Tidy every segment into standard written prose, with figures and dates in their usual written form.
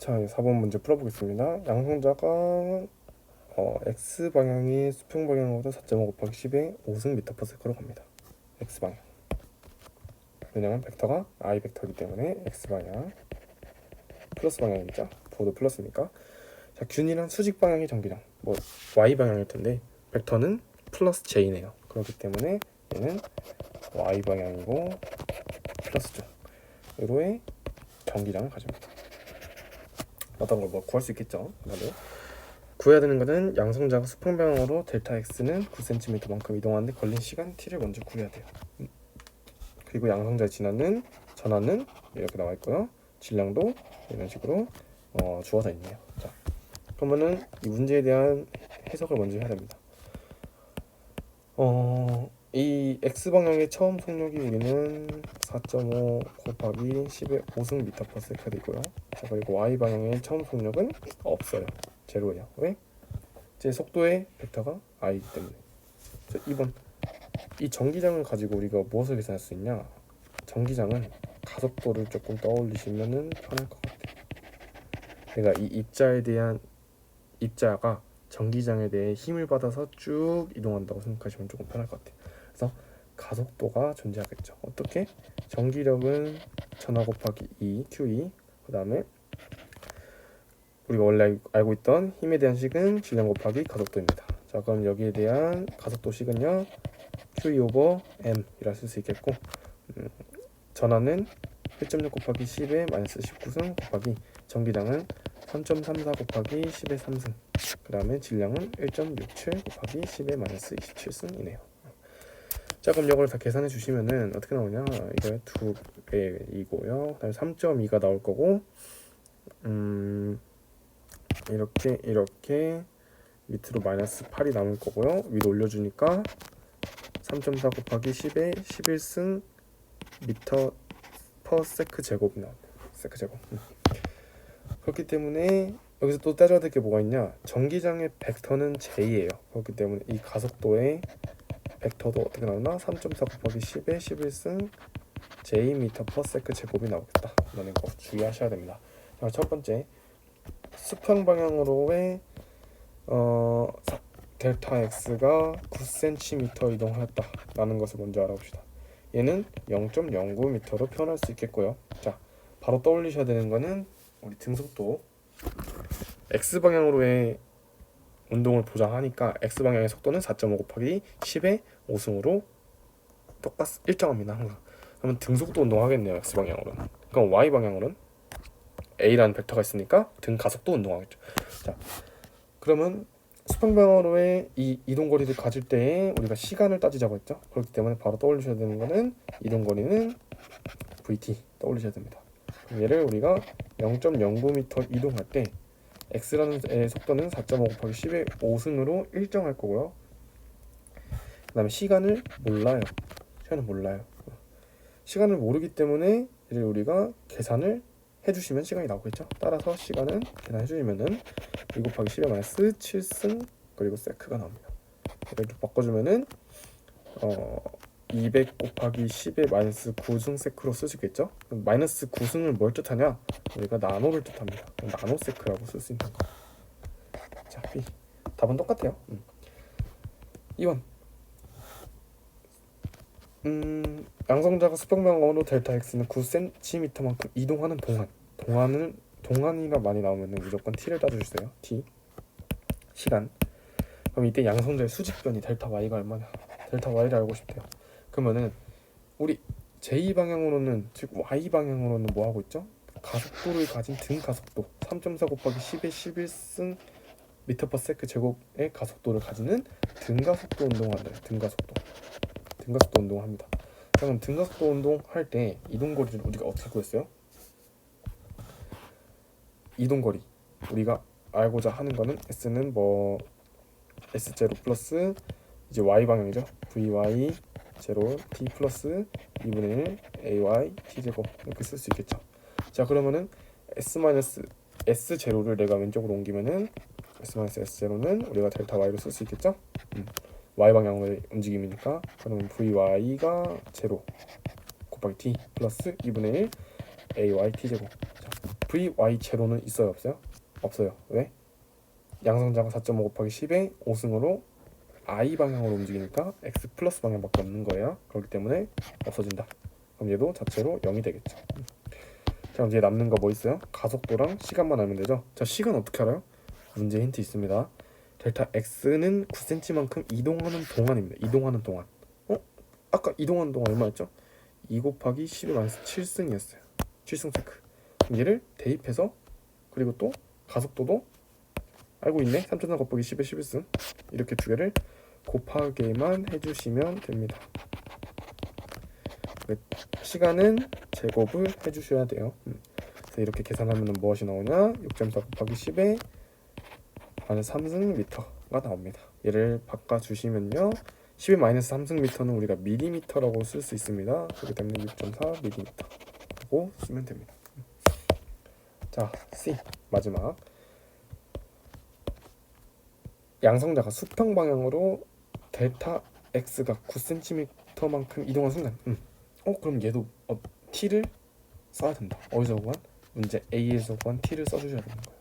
자, 4번 문제 풀어보겠습니다. 양성자가 x방향이 수평 방향으로 4.5 곱하기 10의 5승 미터/s로 갑니다. x방향. 왜냐면 벡터가 i 벡터이기 때문에 x방향 플러스 방향이죠. 보도 플러스니까. 자, 균이란 수직 방향의 전기량. 뭐 y 방향일 텐데 벡터는 플러스 j네요. 그렇기 때문에 얘는 y 방향이고 플러스죠. 으로의 전기량을 가집니다. 어떤 걸 뭐 구할 수 있겠죠. 나도 구해야 되는 것은 양성자가 수평 방향으로 델타 x는 9cm만큼 이동하는데 걸린 시간 t를 먼저 구해야 돼요. 그리고 양성자의 전하는 이렇게 나와 있고요. 질량도 이런 식으로 주어져 있네요. 자, 그러면은 이 문제에 대한 해석을 먼저 해야 됩니다. 이 x방향의 처음 속력이 우리는 4.5 곱하기 10의 5승 미터/s가 되고요. 자, 그리고 y방향의 처음 속력은 없어요. 제로예요. 왜? 제 속도의 벡터가 i이기 때문에. 자, 2번. 이 전기장을 가지고 우리가 무엇을 계산할 수 있냐? 전기장은 가속도를 조금 떠올리시면은 편할 것 같아요. 그러니까 이 입자가 전기장에 대해 힘을 받아서 쭉 이동한다고 생각하시면 조금 편할 것 같아요. 그래서 가속도가 존재하겠죠. 어떻게? 전기력은 전하 곱하기 2 QE, 그 다음에 우리가 원래 알고 있던 힘에 대한 식은 질량 곱하기 가속도입니다. 자, 그럼 여기에 대한 가속도 식은요 QE 오버 M이라 쓸 수 있겠고, 전하는 1.6 곱하기 10의 마이너스 19승 곱하기 전기량은 3.34 곱하기 10의 3승, 그 다음에 질량은 1.67 곱하기 10의 마이너스 27승이네요. 자, 그럼 이걸 다 계산해 주시면은 어떻게 나오냐? 이거 2배이고요. 그 다음에 3.2가 나올 거고, 이렇게 밑으로 마이너스 8이 남을 거고요. 위로 올려주니까 3.4 곱하기 10의 11승 미터 퍼 세크 제곱이 나옵니다. 세크 제곱. 그렇기 때문에 여기서 또 따져야 될 게 뭐가 있냐? 전기장의 벡터는 j예요. 그렇기 때문에 이 가속도의 벡터도 어떻게 나오나? 3.4 곱하기 10의 11승 j 미터 퍼 세크 제곱이 나오겠다. 라는 거 주의하셔야 됩니다. 자, 첫 번째, 수평 방향으로의 델타 x가 9cm 이동하였다라는 것을 먼저 알아봅시다. 얘는 0.09m로 표현할 수 있겠고요. 자, 바로 떠올리셔야 되는 거는 우리 등속도 x방향으로의 운동을 보장하니까 x방향의 속도는 4.5 곱하기 10의 5승으로 일정합니다. 항상. 그러면 등속도 운동하겠네요. x방향으로는. 그럼 y방향으로는 a라는 벡터가 있으니까 등 가속도 운동하겠죠. 자, 그러면 수평방향으로의 이 이동거리를 가질 때에 우리가 시간을 따지자고 했죠. 그렇기 때문에 바로 떠올리셔야 되는 거는 이동거리는 vt 떠올리셔야 됩니다. 얘를 우리가 0.09m 이동할 때 x라는 애의 속도는 4.5 곱하기 10의 5승으로 일정할 거고요. 그 다음에 시간을 몰라요. 시간을 모르기 때문에 얘를 우리가 계산을 해주시면 시간이 나오겠죠. 따라서 시간은 계산해주시면은 2 곱하기 10의 마이너스 7승 그리고 세크가 나옵니다. 이렇게 바꿔주면은 200 곱하기 10의 마이너스 9승 세크로 쓸 수 있겠죠. 마이너스 9승을 뭘 뜻하냐? 우리가 나노를 뜻합니다. 나노 세크라고 쓸 수 있는 거. 자, B. 답은 똑같아요. 2번. 양성자가 수평방향으로 델타 x는 9cm만큼 이동하는 동안이라 많이 나오면 무조건 t를 따져주세요. t 시간. 그럼 이때 양성자의 수직변이 델타 y가 얼마냐? 델타 y를 알고 싶대요. 그러면은 우리 j 방향으로는, 즉 y 방향으로는 뭐 하고 있죠? 가속도를 가진 등 가속도 3.4 곱하기 10의 11승 미터 퍼 세크 제곱의 가속도를 가지는 등가속도 운동한다. 등가속도 운동합니다. 그럼 등가속도 운동할 때 이동거리를 우리가 어떻게 구했어요? 이동거리 우리가 알고자 하는 거는 s는 뭐 s0 플러스 이제 y 방향이죠. vy 0 t 플러스 2분의 1 ay t 제곱 이렇게 쓸 수 있겠죠. 자, 그러면은 s0를 내가 왼쪽으로 옮기면은 s-s0는 우리가 델타 y로 쓸 수 있겠죠. y 방향의 움직임이니까 그러면 vy가 0 곱하기 t 플러스 2분의 1 ay t 제곱. 자, VY 제로는 있어요 없어요? 없어요. 왜? 양성자가 4.5 곱하기 10의 5승으로 I 방향으로 움직이니까 X 플러스 방향밖에 없는 거예요. 그렇기 때문에 없어진다. 그럼 얘도 자체로 0이 되겠죠. 자, 그럼 이제 남는 거 뭐 있어요? 가속도랑 시간만 알면 되죠. 자, 시간 어떻게 알아요? 문제 힌트 있습니다. 델타 X는 9cm만큼 이동하는 동안입니다. 이동하는 동안. 아까 이동하는 동안 얼마였죠? 2 곱하기 10의 마이너스 7승이었어요. 7승 체크. 그럼 얘를 대입해서 그리고 또 가속도도 알고 있네. 3.4 곱하기 10의 11승. 이렇게 두 개를 곱하기만 해주시면 됩니다. 시간은 제곱을 해주셔야 돼요. 그래서 이렇게 계산하면 무엇이 나오냐? 6.4 곱하기 10의 마이너스 3승 미터가 나옵니다. 얘를 바꿔주시면요. 10의 마이너스 3승 미터는 우리가 밀리미터라고 쓸 수 있습니다. 그렇기 때문에 6.4 밀리미터라고 쓰면 됩니다. 자, C 마지막. 양성자가 수평 방향으로 델타 X가 9cm만큼 이동한 순간 그럼 얘도 T를 써야 된다. 어디서 구한? 문제 A에서 구한 T를 써주셔야 되는 거예요.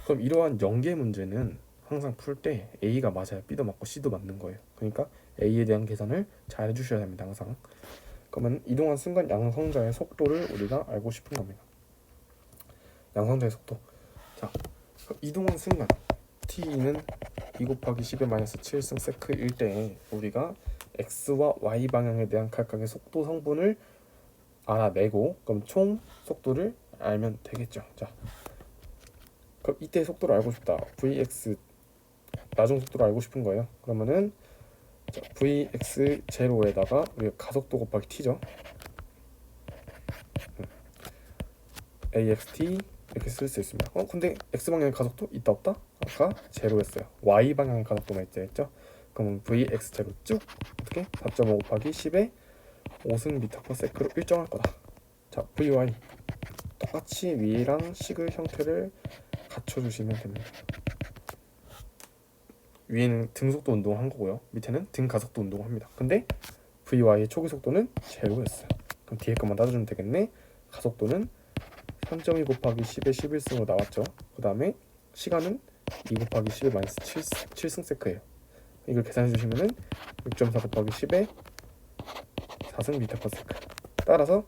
그럼 이러한 연계 문제는 항상 풀 때 A가 맞아야 B도 맞고 C도 맞는 거예요. 그러니까 A에 대한 계산을 잘 해주셔야 됩니다. 항상. 그러면 이동한 순간 양성자의 속도를 우리가 알고 싶은 겁니다. 양성자의 속도. 자, 이동한 순간 T는 2 곱하기 10의 마이너스 7승 세크일 때 우리가 X와 Y 방향에 대한 각각의 속도 성분을 알아내고 그럼 총 속도를 알면 되겠죠. 자, 그럼 이때 속도를 알고 싶다. Vx 나중 속도를 알고 싶은 거예요. 그러면은 자, Vx 제로에다가 우리가 가속도 곱하기 T죠. AXT 이렇게 쓸 수 있습니다. 근데 X 방향의 가속도 있다 없다? 아까 제로였어요. Y 방향의 가속도만 있다 했죠. 그러면 Vx 제로 쭉 어떻게 4.5 곱하기 10의 5승 미터 퍼 세크로 일정할 거다. 자, VY 똑같이 위랑 식을 형태를 갖춰주시면 됩니다. 위에는 등속도 운동을 한 거고요. 밑에는 등가속도 운동을 합니다. 근데 VY의 초기 속도는 제로였어요. 그럼 뒤에 것만 따져주면 되겠네. 가속도는 3.2 곱하기 10의 11승으로 나왔죠. 그 다음에 시간은 2 곱하기 10의 마이너스 7승 세크예요. 이걸 계산해 주시면은 6.4 곱하기 10의 4승 미터 퍼 세크. 따라서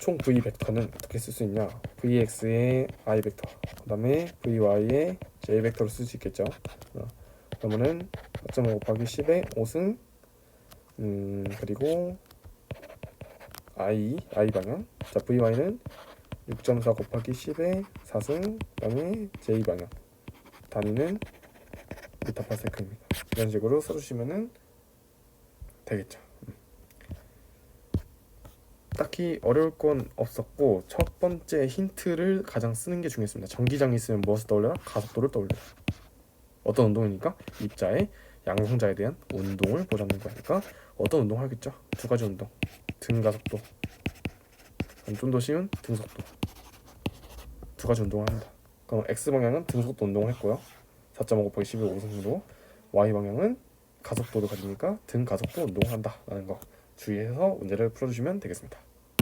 총 V 벡터는 어떻게 쓸 수 있냐? Vx의 I 벡터, 그 다음에 Vy의 J 벡터로 쓸 수 있겠죠. 그러면은 4.5 곱하기 10의 5승 그리고 I 방향. 자, Vy는 6.4 곱하기 10의 4승, 그 다음에 J 방향. 단위는 미터 퍼 세크입니다. 이런 식으로 써주시면은 되겠죠. 딱히 어려울 건 없었고 첫 번째 힌트를 가장 쓰는 게 중요했습니다. 전기장이 있으면 무엇을 떠올려라? 가속도를 떠올려라. 어떤 운동이니까? 입자의 양성자에 대한 운동을 보자는 거니까 어떤 운동 하겠죠? 두 가지 운동. 등가속도. 좀 더 쉬운 등속도. 두 가지 운동을 합니다. 그럼 X방향은 등속도 운동을 했고요. 4.5 곱하기 10의 5승으로 Y방향은 가속도를 가지니까 등가속도 운동을 한다 라는 거 주의해서 문제를 풀어주시면 되겠습니다.